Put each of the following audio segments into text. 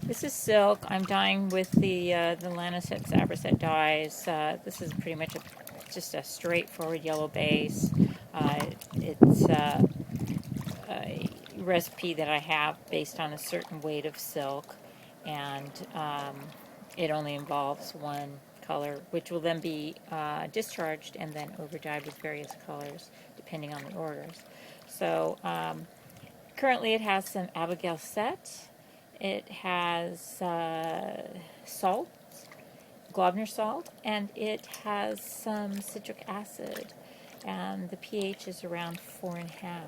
This is silk. I'm dyeing with the Lanaset Abraset dyes. This is pretty much just a straightforward yellow base. It's a recipe that I have based on a certain weight of silk, and it only involves one color, which will then be discharged and then overdyed with various colors depending on the orders. So currently it has some Abigail set. It has salt, Globner salt, and it has some citric acid, and the pH is around 4.5.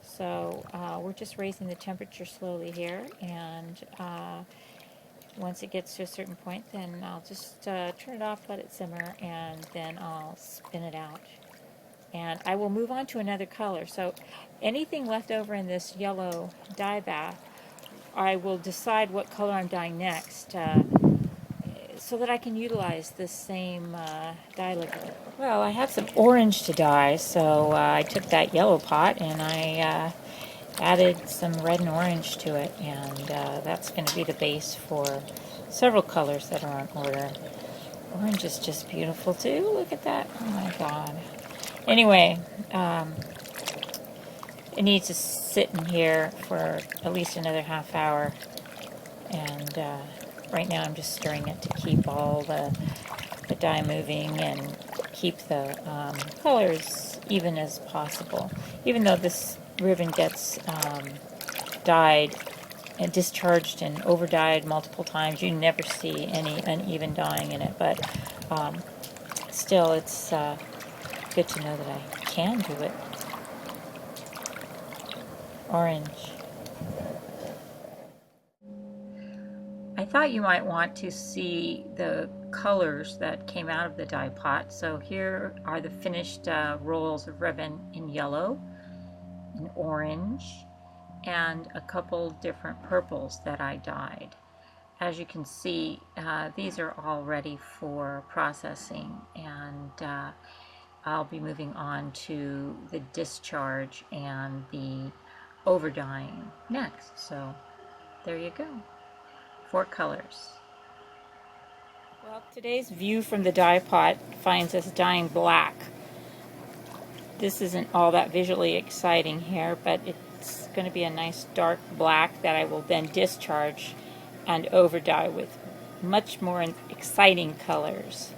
So we're just raising the temperature slowly here, and once it gets to a certain point, then I'll just turn it off, let it simmer, and then I'll spin it out. And I will move on to another color. So anything left over in this yellow dye bath, I will decide what color I'm dyeing next so that I can utilize this same dye liquid. Well, I have some orange to dye, so I took that yellow pot and I added some red and orange to it, and that's going to be the base for several colors that are on order. Orange is just beautiful too. Look at that. Oh my god. Anyway, it needs to sit in here for at least another half hour, and right now I'm just stirring it to keep all the dye moving and keep the colors even as possible. Even though this ribbon gets dyed and discharged and over dyed multiple times, you never see any uneven dyeing in it, but still it's good to know that I can do it. Orange. I thought you might want to see the colors that came out of the dye pot. So here are the finished rolls of ribbon in yellow, in orange, and a couple different purples that I dyed. As you can see, these are all ready for processing, and I'll be moving on to the discharge and the over dyeing next. So there you go. 4 colors. Well, today's view from the dye pot finds us dyeing black. This isn't all that visually exciting here, but it's going to be a nice dark black that I will then discharge and over dye with much more exciting colors.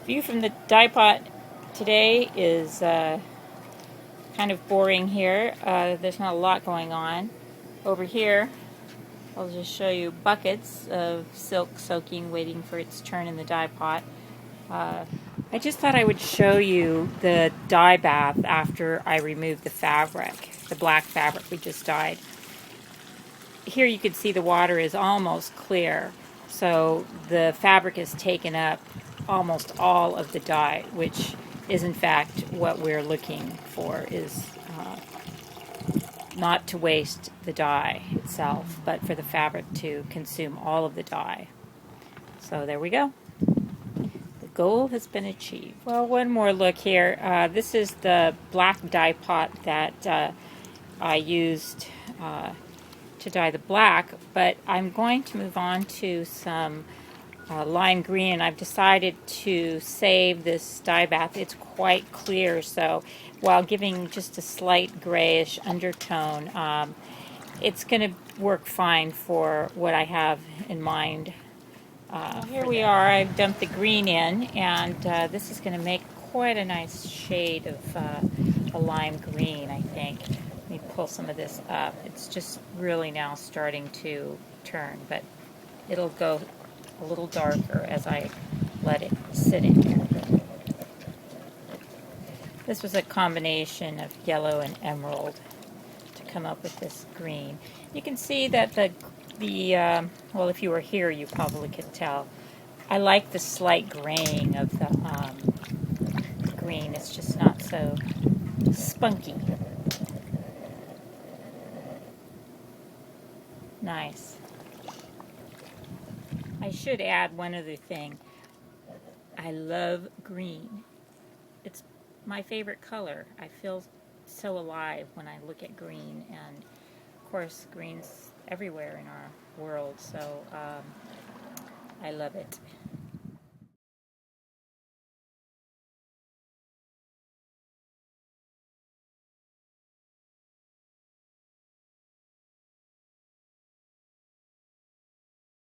View from the dye pot today is kind of boring here. There's not a lot going on. Over here, I'll just show you buckets of silk soaking, waiting for its turn in the dye pot. I just thought I would show you the dye bath after I removed the fabric, the black fabric we just dyed. Here you can see the water is almost clear, so the fabric has taken up almost all of the dye, which is in fact what we're looking for, is not to waste the dye itself, but for the fabric to consume all of the dye. So there we go. The goal has been achieved. Well, one more look here. This is the black dye pot that I used to dye the black, but I'm going to move on to some lime green. I've decided to save this dye bath. It's quite clear, so while giving just a slight grayish undertone, it's going to work fine for what I have in mind. Here we are. I've dumped the green in, and this is going to make quite a nice shade of a lime green, I think. Let me pull some of this up. It's just really now starting to turn, but it'll go a little darker as I let it sit in here. This was a combination of yellow and emerald to come up with this green. You can see that well, if you were here, you probably could tell. I like the slight graying of the green. It's just not so spunky. Nice. I should add one other thing. I love green. It's my favorite color. I feel so alive when I look at green, and course, green's everywhere in our world, so I love it.